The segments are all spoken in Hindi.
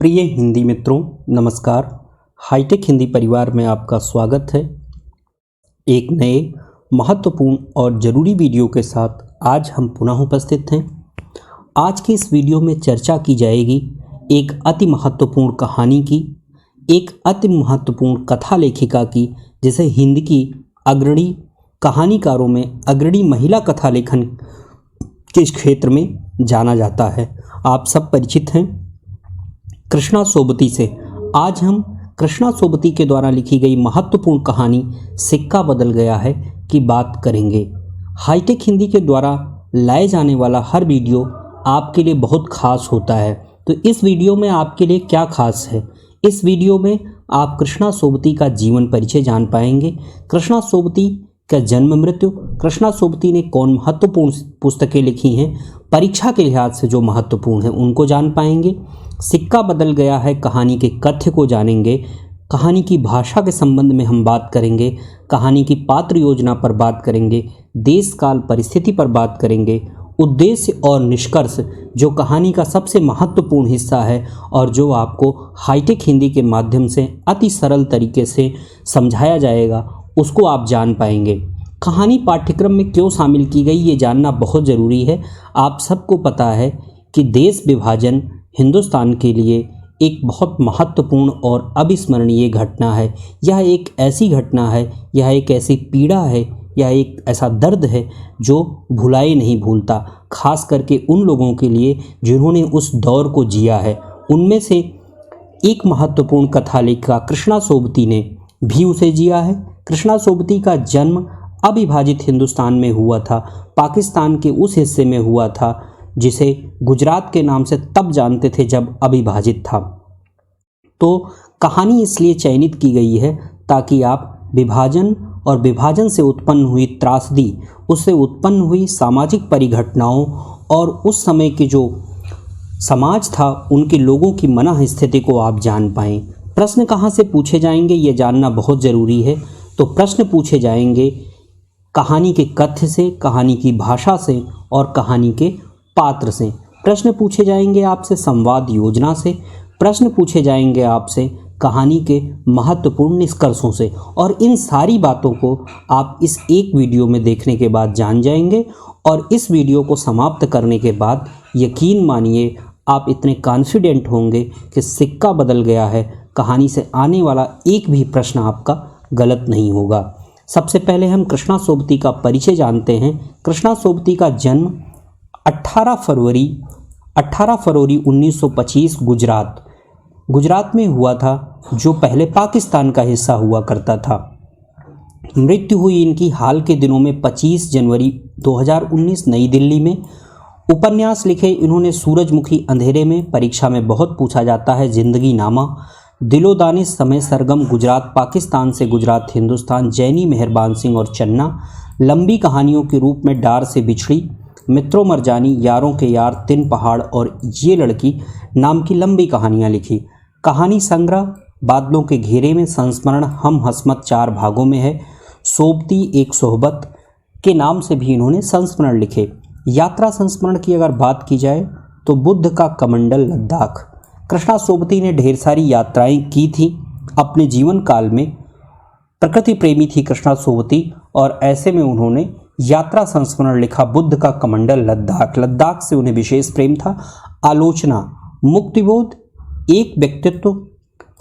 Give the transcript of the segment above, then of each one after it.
प्रिय हिंदी मित्रों, नमस्कार। हाईटेक हिंदी परिवार में आपका स्वागत है। एक नए महत्वपूर्ण और ज़रूरी वीडियो के साथ आज हम पुनः उपस्थित हैं। आज की इस वीडियो में चर्चा की जाएगी एक अति महत्वपूर्ण कहानी की, एक अति महत्वपूर्ण कथा लेखिका की, जिसे हिंदी की अग्रणी कहानीकारों में अग्रणी महिला कथा लेखन के क्षेत्र में जाना जाता है। आप सब परिचित हैं कृष्णा सोबती से। आज हम कृष्णा सोबती के द्वारा लिखी गई महत्वपूर्ण कहानी सिक्का बदल गया है की बात करेंगे। हाईटेक हिंदी के द्वारा लाए जाने वाला हर वीडियो आपके लिए बहुत खास होता है, तो इस वीडियो में आपके लिए क्या खास है? इस वीडियो में आप कृष्णा सोबती का जीवन परिचय जान पाएंगे। कृष्णा सोबती का जन्म मृत्यु, कृष्णा सोबती ने कौन महत्वपूर्ण पुस्तकें लिखी हैं, परीक्षा के लिहाज से जो महत्वपूर्ण है उनको जान पाएंगे। सिक्का बदल गया है कहानी के कथ्य को जानेंगे। कहानी की भाषा के संबंध में हम बात करेंगे। कहानी की पात्र योजना पर बात करेंगे। देश काल परिस्थिति पर बात करेंगे। उद्देश्य और निष्कर्ष जो कहानी का सबसे महत्वपूर्ण हिस्सा है और जो आपको हाईटेक हिंदी के माध्यम से अति सरल तरीके से समझाया जाएगा, उसको आप जान पाएंगे। कहानी पाठ्यक्रम में क्यों शामिल की गई ये जानना बहुत ज़रूरी है। आप सबको पता है कि देश विभाजन हिंदुस्तान के लिए एक बहुत महत्वपूर्ण और अविस्मरणीय घटना है। यह एक ऐसी घटना है, यह एक ऐसी पीड़ा है, यह एक ऐसा दर्द है जो भुलाए नहीं भूलता, खास करके उन लोगों के लिए जिन्होंने उस दौर को जिया है। उनमें से एक महत्वपूर्ण कथा लेखिका कृष्णा सोबती ने भी उसे जिया है। कृष्णा सोबती का जन्म अविभाजित हिंदुस्तान में हुआ था, पाकिस्तान के उस हिस्से में हुआ था जिसे गुजरात के नाम से तब जानते थे जब अविभाजित था। तो कहानी इसलिए चयनित की गई है ताकि आप विभाजन और विभाजन से उत्पन्न हुई त्रासदी, उससे उत्पन्न हुई सामाजिक परिघटनाओं और उस समय के जो समाज था उनके लोगों की मनः स्थिति को आप जान पाएँ। प्रश्न कहाँ से पूछे जाएंगे ये जानना बहुत ज़रूरी है। तो प्रश्न पूछे जाएंगे कहानी के कथ्य से, कहानी की भाषा से और कहानी के पात्र से। प्रश्न पूछे जाएंगे आपसे संवाद योजना से। प्रश्न पूछे जाएंगे आपसे कहानी के महत्वपूर्ण निष्कर्षों से। और इन सारी बातों को आप इस एक वीडियो में देखने के बाद जान जाएंगे। और इस वीडियो को समाप्त करने के बाद यकीन मानिए आप इतने कॉन्फिडेंट होंगे कि सिक्का बदल गया है, कहानी से आने वाला एक भी प्रश्न आपका गलत नहीं होगा। सबसे पहले हम कृष्णा सोबती का परिचय जानते हैं। कृष्णा सोबती का जन्म 18 फरवरी 1925 गुजरात में हुआ था, जो पहले पाकिस्तान का हिस्सा हुआ करता था। मृत्यु हुई इनकी हाल के दिनों में 25 जनवरी 2019 नई दिल्ली में। उपन्यास लिखे इन्होंने सूरजमुखी अंधेरे में, परीक्षा में बहुत पूछा जाता है, जिंदगी नामा, दिलोदानिश, समय सरगम, गुजरात पाकिस्तान से गुजरात हिंदुस्तान, जैनी, मेहरबान सिंह और चन्ना, लंबी कहानियों के रूप में डार से बिछड़ी, मित्रों मरजानी, यारों के यार, तीन पहाड़ और ये लड़की नाम की लंबी कहानियाँ लिखी। कहानी संग्रह बादलों के घेरे में, संस्मरण हम हसमत 4 भागों में है। सोबती एक सोहबत के नाम से भी इन्होंने संस्मरण लिखे। यात्रा संस्मरण की अगर बात की जाए तो बुद्ध का कमंडल लद्दाख। कृष्णा सोबती ने ढेर सारी यात्राएं की थी अपने जीवन काल में। प्रकृति प्रेमी थी कृष्णा सोबती और ऐसे में उन्होंने यात्रा संस्मरण लिखा, बुद्ध का कमंडल लद्दाख से उन्हें विशेष प्रेम था। आलोचना, मुक्तिबोध, एक व्यक्तित्व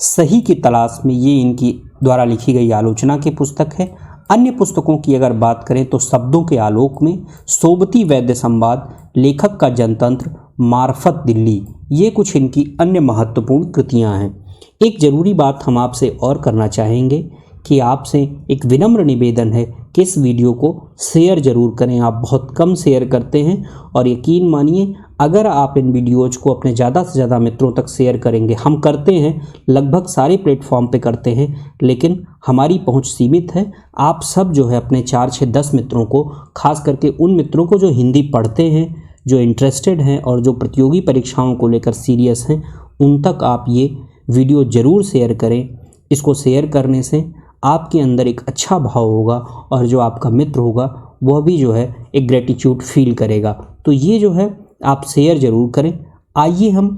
सही की तलाश में, ये इनकी द्वारा लिखी गई आलोचना की पुस्तक है। अन्य पुस्तकों की अगर बात करें तो शब्दों के आलोक में, सोबती वैद्य संवाद, लेखक का जनतंत्र, मार्फत दिल्ली, ये कुछ इनकी अन्य महत्वपूर्ण कृतियां हैं। एक ज़रूरी बात हम आपसे और करना चाहेंगे कि आपसे एक विनम्र निवेदन है कि इस वीडियो को शेयर ज़रूर करें। आप बहुत कम शेयर करते हैं और यकीन मानिए अगर आप इन वीडियोज़ को अपने ज़्यादा से ज़्यादा मित्रों तक शेयर करेंगे, हम करते हैं, लगभग सारे प्लेटफॉर्म पे करते हैं, लेकिन हमारी पहुंच सीमित है। आप सब जो है अपने 4, 6, 10 मित्रों को, खास करके उन मित्रों को जो हिंदी पढ़ते हैं, जो इंटरेस्टेड हैं और जो प्रतियोगी परीक्षाओं को लेकर सीरियस हैं, उन तक आप ये वीडियो ज़रूर शेयर करें। इसको शेयर करने से आपके अंदर एक अच्छा भाव होगा और जो आपका मित्र होगा वह भी जो है एक ग्रेटिट्यूड फील करेगा। तो ये जो है आप शेयर ज़रूर करें। आइए हम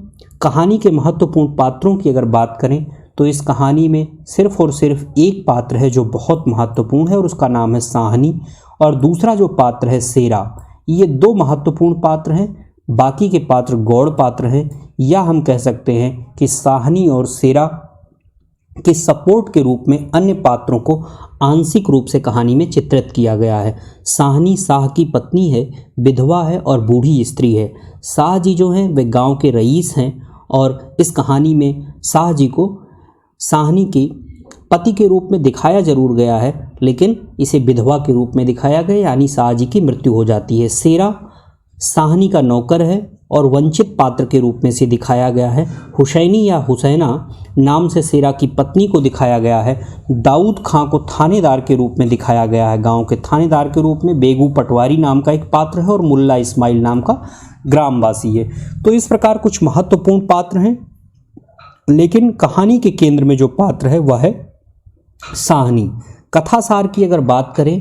कहानी के महत्वपूर्ण पात्रों की अगर बात करें तो इस कहानी में सिर्फ और सिर्फ एक पात्र है जो बहुत महत्वपूर्ण है और उसका नाम है साहनी, और दूसरा जो पात्र है सेरा। ये दो महत्वपूर्ण पात्र हैं, बाकी के पात्र गौड़ पात्र हैं, या हम कह सकते हैं कि साहनी और सेरा के सपोर्ट के रूप में अन्य पात्रों को आंशिक रूप से कहानी में चित्रित किया गया है। साहनी शाह की पत्नी है, विधवा है और बूढ़ी स्त्री है। शाह जी जो हैं वे गांव के रईस हैं, और इस कहानी में शाह जी को साहनी के पति के रूप में दिखाया जरूर गया है, लेकिन इसे विधवा के रूप में दिखाया गया, यानी शाह जी की मृत्यु हो जाती है। सेरा साहनी का नौकर है और वंचित पात्र के रूप में से दिखाया गया है। हुसैनी या हुसैना नाम से सेरा की पत्नी को दिखाया गया है। दाऊद खां को थानेदार के रूप में दिखाया गया है, गांव के थानेदार के रूप में। बेगू पटवारी नाम का एक पात्र है और मुल्ला इस्माइल नाम का ग्रामवासी है। तो इस प्रकार कुछ महत्वपूर्ण पात्र हैं, लेकिन कहानी के केंद्र में जो पात्र है वह है साहनी। कथासार की अगर बात करें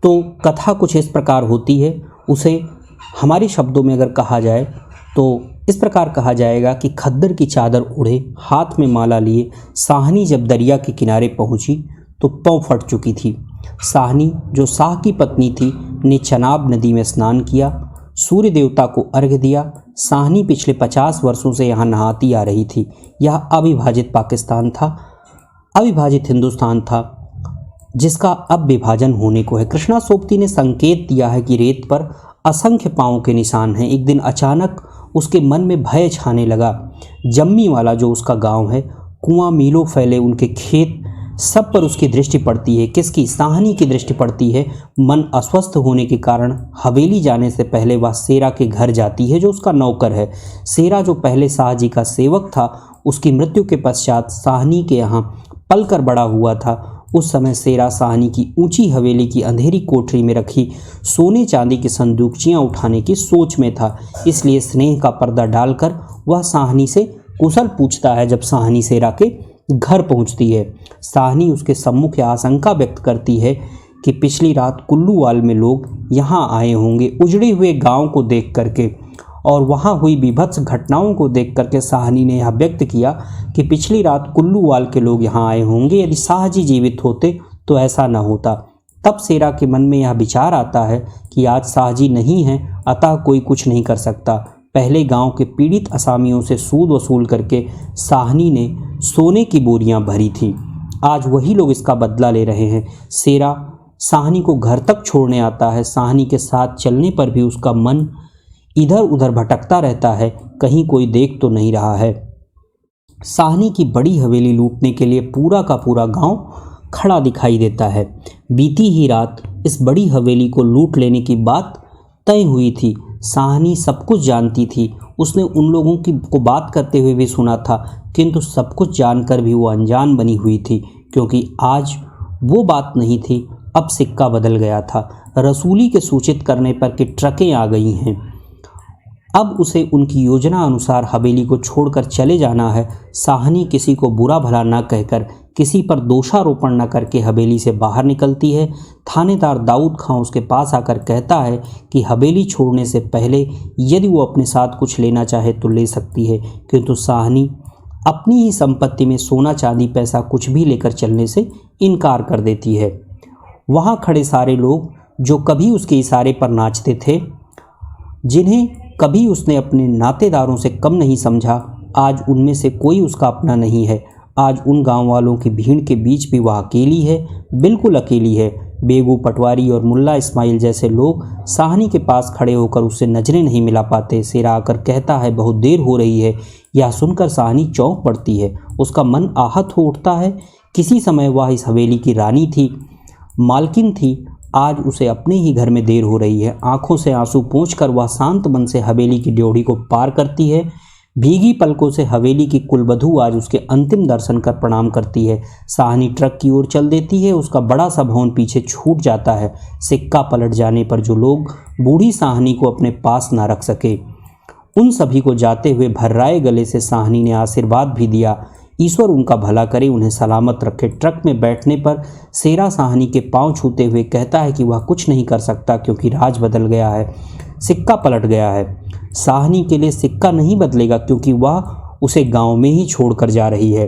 तो कथा कुछ इस प्रकार होती है, उसे हमारे शब्दों में अगर कहा जाए तो इस प्रकार कहा जाएगा कि खद्दर की चादर ओढ़े, हाथ में माला लिए साहनी जब दरिया के किनारे पहुंची तो पाँव फट चुकी थी। साहनी जो शाह की पत्नी थी ने चनाब नदी में स्नान किया, सूर्य देवता को अर्घ्य दिया। साहनी पिछले 50 वर्षों से यहाँ नहाती आ रही थी। यह अविभाजित पाकिस्तान था, अविभाजित हिंदुस्तान था, जिसका अब विभाजन होने को है। कृष्णा सोबती ने संकेत दिया है कि रेत पर असंख्य पाँव के निशान हैं। एक दिन अचानक उसके मन में भय छाने लगा। जम्मी वाला जो उसका गांव है, कुआं मीलों फैले उनके खेत, सब पर उसकी दृष्टि पड़ती है। किसकी? साहनी की दृष्टि पड़ती है। मन अस्वस्थ होने के कारण हवेली जाने से पहले वह सेरा के घर जाती है जो उसका नौकर है। सेरा जो पहले शाह जी का सेवक था, उसकी मृत्यु के पश्चात साहनी के यहाँ पलकर बड़ा हुआ था। उस समय सेरा साहनी की ऊंची हवेली की अंधेरी कोठरी में रखी सोने चांदी की संदूकचियाँ उठाने की सोच में था। इसलिए स्नेह का पर्दा डालकर वह साहनी से कुशल पूछता है। जब साहनी सेरा के घर पहुंचती है, साहनी उसके सम्मुख आशंका व्यक्त करती है कि पिछली रात कुल्लूवाल में लोग यहाँ आए होंगे। उजड़े हुए गांव को देख करके और वहाँ हुई बीभत्स घटनाओं को देख करके साहनी ने यह व्यक्त किया कि पिछली रात कुल्लूवाल के लोग यहाँ आए होंगे। यदि शाह जी जीवित होते तो ऐसा न होता। तब सेरा के मन में यह विचार आता है कि आज शाह जी नहीं हैं, अतः कोई कुछ नहीं कर सकता। पहले गांव के पीड़ित असामियों से सूद वसूल करके साहनी ने सोने की बोरियां भरी थीं। आज वही लोग इसका बदला ले रहे हैं। सेरा साहनी को घर तक छोड़ने आता है। साहनी के साथ चलने पर भी उसका मन इधर उधर भटकता रहता है, कहीं कोई देख तो नहीं रहा है। साहनी की बड़ी हवेली लूटने के लिए पूरा का पूरा गांव खड़ा दिखाई देता है। बीती ही रात इस बड़ी हवेली को लूट लेने की बात तय हुई थी। साहनी सब कुछ जानती थी। उसने उन लोगों को बात करते हुए भी सुना था, किंतु सब कुछ जानकर भी वो अनजान बनी हुई थी, क्योंकि आज वो बात नहीं थी। अब सिक्का बदल गया था। रसूली के सूचित करने पर कि ट्रकें आ गई हैं। अब उसे उनकी योजना अनुसार हवेली को छोड़कर चले जाना है। साहनी किसी को बुरा भला न कहकर, किसी पर दोषारोपण न करके हवेली से बाहर निकलती है। थानेदार दाऊद खां उसके पास आकर कहता है कि हवेली छोड़ने से पहले यदि वो अपने साथ कुछ लेना चाहे तो ले सकती है, किंतु साहनी अपनी ही संपत्ति में सोना चांदी पैसा कुछ भी लेकर चलने से इनकार कर देती है। वहाँ खड़े सारे लोग जो कभी उसके इशारे पर नाचते थे, जिन्हें कभी उसने अपने नातेदारों से कम नहीं समझा, आज उनमें से कोई उसका अपना नहीं है। आज उन गांव वालों की भीड़ के बीच भी वह अकेली है, बिल्कुल अकेली है। बेगू पटवारी और मुल्ला इस्माइल जैसे लोग साहनी के पास खड़े होकर उससे नजरें नहीं मिला पाते। सेरा आकर कहता है बहुत देर हो रही है। यह सुनकर साहनी चौंक पड़ती है। उसका मन आहत हो उठता है। किसी समय वह इस हवेली की रानी थी, मालकिन थी। आज उसे अपने ही घर में देर हो रही है। आंखों से आंसू पोंछकर वह शांत मन से हवेली की ड्योढ़ी को पार करती है। भीगी पलकों से हवेली की कुलवधू आज उसके अंतिम दर्शन कर प्रणाम करती है। साहनी ट्रक की ओर चल देती है। उसका बड़ा सा भवन पीछे छूट जाता है। सिक्का पलट जाने पर जो लोग बूढ़ी साहनी को अपने पास ना रख सके, उन सभी को जाते हुए भर्राए गले से साहनी ने आशीर्वाद भी दिया। ईश्वर उनका भला करे, उन्हें सलामत रखे। ट्रक में बैठने पर सेरा साहनी के पांव छूते हुए कहता है कि वह कुछ नहीं कर सकता, क्योंकि राज बदल गया है, सिक्का पलट गया है। साहनी के लिए सिक्का नहीं बदलेगा, क्योंकि वह उसे गांव में ही छोड़कर जा रही है।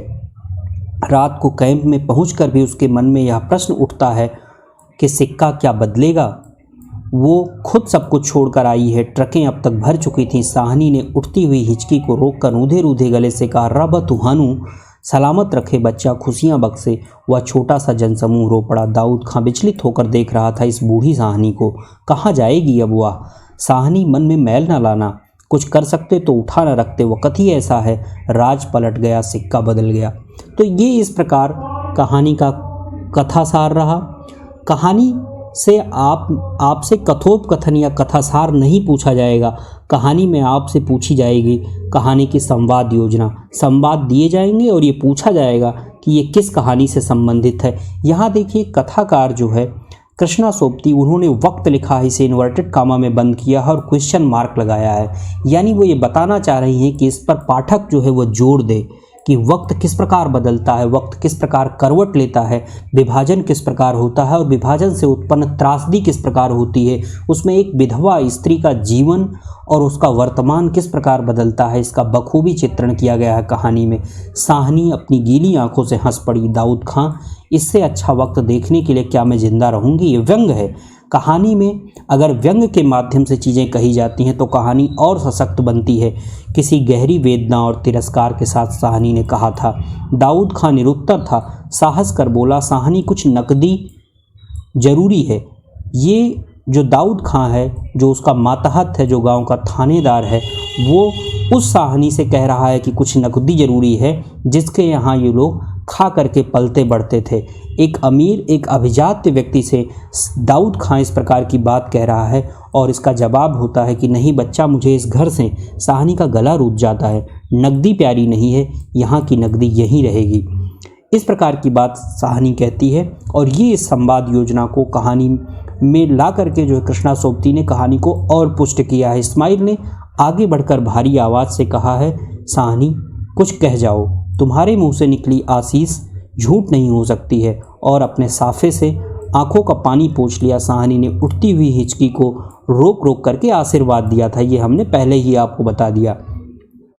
रात को कैंप में पहुंचकर भी उसके मन में यह प्रश्न उठता है कि सिक्का क्या बदलेगा। वो खुद सब कुछ छोड़कर आई है। ट्रकें अब तक भर चुकी थीं। साहनी ने उठती हुई हिचकी को रोककर रूधे रूधे गले से कहा, रब तुहानू सलामत रखे बच्चा, खुशियां बख्शे। वह छोटा सा जनसमूह रो पड़ा। दाऊद खां विचलित होकर देख रहा था इस बूढ़ी साहनी को। कहाँ जाएगी अब वह? साहनी, मन में मैल न लाना, कुछ कर सकते तो उठा न रखते, वक़्त ही ऐसा है। राज पलट गया, सिक्का बदल गया। तो ये इस प्रकार कहानी का कथासार रहा। कहानी से आपसे कथोपकथन या कथासार नहीं पूछा जाएगा। कहानी में आपसे पूछी जाएगी कहानी की संवाद योजना। संवाद दिए जाएंगे और ये पूछा जाएगा कि ये किस कहानी से संबंधित है। यहाँ देखिए, कथाकार जो है कृष्णा सोबती, उन्होंने वक्त लिखा है, इसे इन्वर्टेड कामा में बंद किया है और क्वेश्चन मार्क लगाया है। यानी वो ये बताना चाह रही हैं कि इस पर पाठक जो है वो जोर दे कि वक्त किस प्रकार बदलता है, वक्त किस प्रकार करवट लेता है, विभाजन किस प्रकार होता है और विभाजन से उत्पन्न त्रासदी किस प्रकार होती है। उसमें एक विधवा स्त्री का जीवन और उसका वर्तमान किस प्रकार बदलता है, इसका बखूबी चित्रण किया गया है कहानी में। साहनी अपनी गीली आंखों से हंस पड़ी। दाऊद खां, इससे अच्छा वक्त देखने के लिए क्या मैं जिंदा रहूंगी? ये व्यंग है। कहानी में अगर व्यंग के माध्यम से चीज़ें कही जाती हैं तो कहानी और सशक्त बनती है। किसी गहरी वेदना और तिरस्कार के साथ साहनी ने कहा था। दाऊद खां निरुत्तर था। साहस कर बोला, साहनी, कुछ नकदी जरूरी है। ये जो दाऊद खां है, जो उसका मातहत है, जो गांव का थानेदार है, वो उस साहनी से कह रहा है कि कुछ नकदी जरूरी है, जिसके यहाँ ये लोग खा करके पलते बढ़ते थे। एक अमीर, एक अभिजात्य व्यक्ति से दाऊद खां इस प्रकार की बात कह रहा है और इसका जवाब होता है कि नहीं बच्चा, मुझे इस घर से साहनी का गला रूठ जाता है। नकदी प्यारी नहीं है, यहाँ की नकदी यहीं रहेगी। इस प्रकार की बात साहनी कहती है और ये इस संवाद योजना को कहानी में ला करके जो है कृष्णा सोबती ने कहानी को और पुष्ट किया है। इस्माइल ने आगे बढ़कर भारी आवाज़ से कहा है, साहनी, कुछ कह जाओ। तुम्हारे मुंह से निकली आशीष झूठ नहीं हो सकती है। और अपने साफे से आंखों का पानी पोंछ लिया। साहनी ने उठती हुई हिचकी को रोक रोक करके आशीर्वाद दिया था। ये हमने पहले ही आपको बता दिया।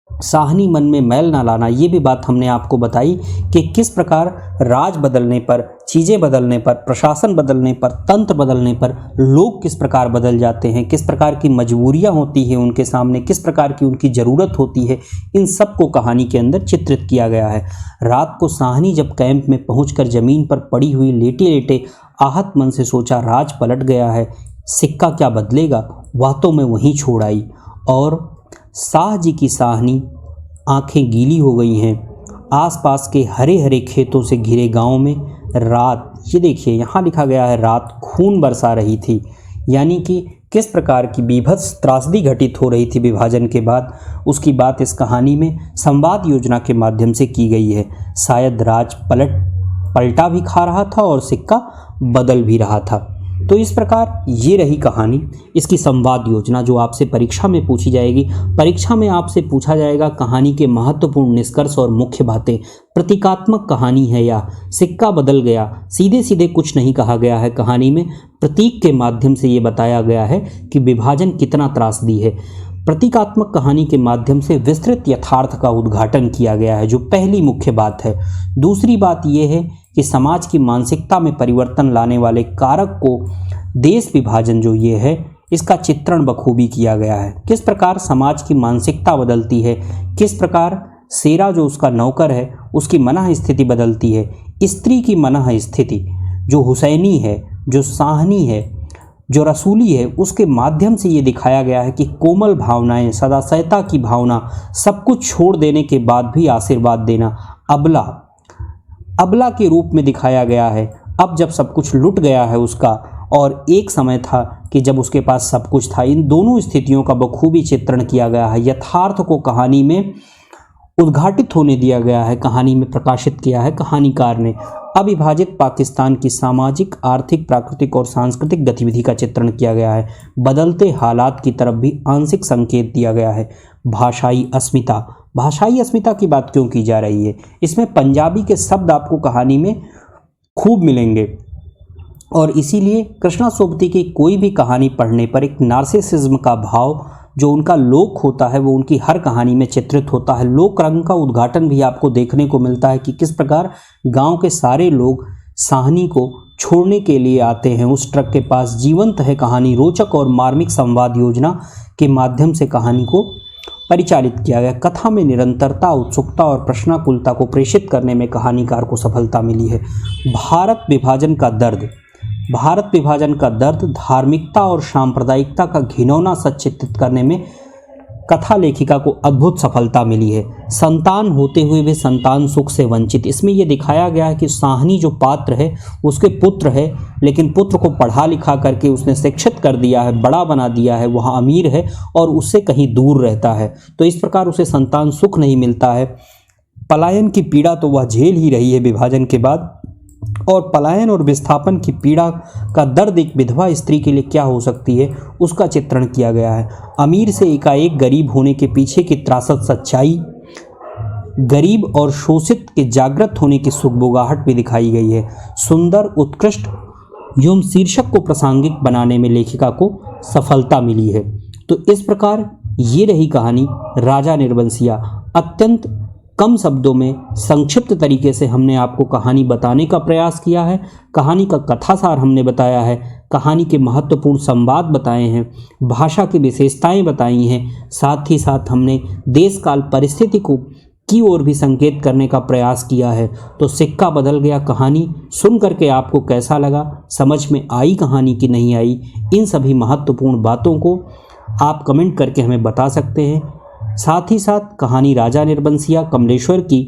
साहनी, मन में मैल ना लाना, ये भी बात हमने आपको बताई कि किस प्रकार राज बदलने पर, चीज़ें बदलने पर, प्रशासन बदलने पर, तंत्र बदलने पर लोग किस प्रकार बदल जाते हैं, किस प्रकार की मजबूरियां होती हैं उनके सामने, किस प्रकार की उनकी ज़रूरत होती है। इन सब को कहानी के अंदर चित्रित किया गया है। रात को साहनी जब कैंप में पहुंचकर ज़मीन पर पड़ी हुई लेटे लेटे आहत मन से सोचा, राज पलट गया है, सिक्का क्या बदलेगा, वह तो मैं वहीं छोड़ आई। और शाह जी की साहनी आंखें गीली हो गई हैं। आसपास के हरे हरे खेतों से घिरे गांव में रात, ये देखिए यहाँ लिखा गया है, रात खून बरसा रही थी। यानी कि किस प्रकार की बीभत्स त्रासदी घटित हो रही थी विभाजन के बाद, उसकी बात इस कहानी में संवाद योजना के माध्यम से की गई है। शायद राज पलटा भी खा रहा था और सिक्का बदल भी रहा था। तो इस प्रकार ये रही कहानी, इसकी संवाद योजना जो आपसे परीक्षा में पूछी जाएगी। परीक्षा में आपसे पूछा जाएगा कहानी के महत्वपूर्ण निष्कर्ष और मुख्य बातें। प्रतीकात्मक कहानी है या सिक्का बदल गया, सीधे सीधे कुछ नहीं कहा गया है। कहानी में प्रतीक के माध्यम से ये बताया गया है कि विभाजन कितना त्रासदी है। प्रतीकात्मक कहानी के माध्यम से विस्तृत यथार्थ का उद्घाटन किया गया है, जो पहली मुख्य बात है। दूसरी बात यह है कि समाज की मानसिकता में परिवर्तन लाने वाले कारक को, देश विभाजन जो ये है, इसका चित्रण बखूबी किया गया है। किस प्रकार समाज की मानसिकता बदलती है, किस प्रकार शेरा जो उसका नौकर है उसकी मनः स्थिति बदलती है। स्त्री की मनः स्थिति जो हुसैनी है, जो साहनी है, जो रसूली है, उसके माध्यम से ये दिखाया गया है कि कोमल भावनाएं, सदाशयता की भावना, सब कुछ छोड़ देने के बाद भी आशीर्वाद देना, अबला के रूप में दिखाया गया है। अब जब सब कुछ लुट गया है उसका, और एक समय था कि जब उसके पास सब कुछ था। इन दोनों स्थितियों का बखूबी चित्रण किया गया है। यथार्थ को कहानी में उद्घाटित होने दिया गया है, कहानी में प्रकाशित किया है कहानीकार ने। अविभाजित पाकिस्तान की सामाजिक, आर्थिक, प्राकृतिक और सांस्कृतिक गतिविधि का चित्रण किया गया है। बदलते हालात की तरफ भी आंशिक संकेत दिया गया है। भाषाई अस्मिता, भाषाई अस्मिता की बात क्यों की जा रही है? इसमें पंजाबी के शब्द आपको कहानी में खूब मिलेंगे और इसीलिए कृष्णा सोबती की कोई भी कहानी पढ़ने पर एक नार्सिसिज्म का भाव जो उनका लोक होता है वो उनकी हर कहानी में चित्रित होता है। लोक रंग का उद्घाटन भी आपको देखने को मिलता है कि किस प्रकार गांव के सारे लोग साहनी को छोड़ने के लिए आते हैं उस ट्रक के पास। जीवंत है कहानी, रोचक और मार्मिक संवाद योजना के माध्यम से कहानी को परिचालित किया गया। कथा में निरंतरता, उत्सुकता और प्रश्नाकुलता को प्रेषित करने में कहानीकार को सफलता मिली है। भारत विभाजन का दर्द, भारत विभाजन का दर्द, धार्मिकता और सांप्रदायिकता का घिनौना सच चित्रित करने में कथा लेखिका को अद्भुत सफलता मिली है। संतान होते हुए भी संतान सुख से वंचित, इसमें यह दिखाया गया है कि साहनी जो पात्र है उसके पुत्र है, लेकिन पुत्र को पढ़ा लिखा करके उसने शिक्षित कर दिया है, बड़ा बना दिया है, वह अमीर है और उससे कहीं दूर रहता है, तो इस प्रकार उसे संतान सुख नहीं मिलता है। पलायन की पीड़ा तो वह झेल ही रही है विभाजन के बाद, और पलायन और विस्थापन की पीड़ा का दर्द एक विधवा स्त्री के लिए क्या हो सकती है उसका चित्रण किया गया है। अमीर से एकाएक गरीब होने के पीछे की त्रासद सच्चाई, गरीब और शोषित के जागृत होने की सुखबुगाहट भी दिखाई गई है। सुंदर, उत्कृष्ट एवं शीर्षक को प्रासंगिक बनाने में लेखिका को सफलता मिली है। तो इस प्रकार ये रही कहानी राजा निर्बंसिया। अत्यंत कम शब्दों में संक्षिप्त तरीके से हमने आपको कहानी बताने का प्रयास किया है। कहानी का कथासार हमने बताया है, कहानी के महत्वपूर्ण संवाद बताए हैं, भाषा की विशेषताएं बताई हैं, साथ ही साथ हमने देश काल परिस्थिति को की ओर भी संकेत करने का प्रयास किया है। तो सिक्का बदल गया कहानी सुन करके आपको कैसा लगा, समझ में आई कहानी कि नहीं आई, इन सभी महत्वपूर्ण बातों को आप कमेंट करके हमें बता सकते हैं। साथ ही साथ कहानी राजा निर्बंसिया कमलेश्वर की,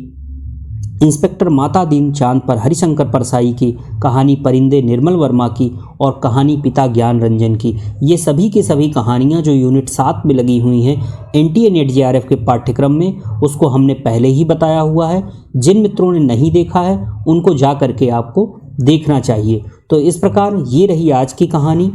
इंस्पेक्टर माता दीन चांद पर हरिशंकर परसाई की, कहानी परिंदे निर्मल वर्मा की और कहानी पिता ज्ञान रंजन की, ये सभी की सभी कहानियाँ जो यूनिट 7 में लगी हुई हैं NTA NET JRF के पाठ्यक्रम में, उसको हमने पहले ही बताया हुआ है। जिन मित्रों ने नहीं देखा है उनको जा करके आपको देखना चाहिए। तो इस प्रकार ये रही आज की कहानी।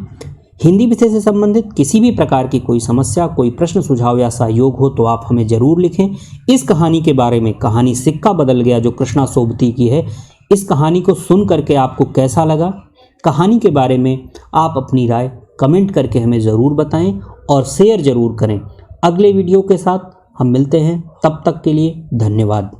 हिंदी विषय से संबंधित किसी भी प्रकार की कोई समस्या, कोई प्रश्न, सुझाव या सहयोग हो तो आप हमें ज़रूर लिखें। इस कहानी के बारे में, कहानी सिक्का बदल गया जो कृष्णा सोबती की है, इस कहानी को सुन करके आपको कैसा लगा, कहानी के बारे में आप अपनी राय कमेंट करके हमें ज़रूर बताएं और शेयर ज़रूर करें। अगले वीडियो के साथ हम मिलते हैं, तब तक के लिए धन्यवाद।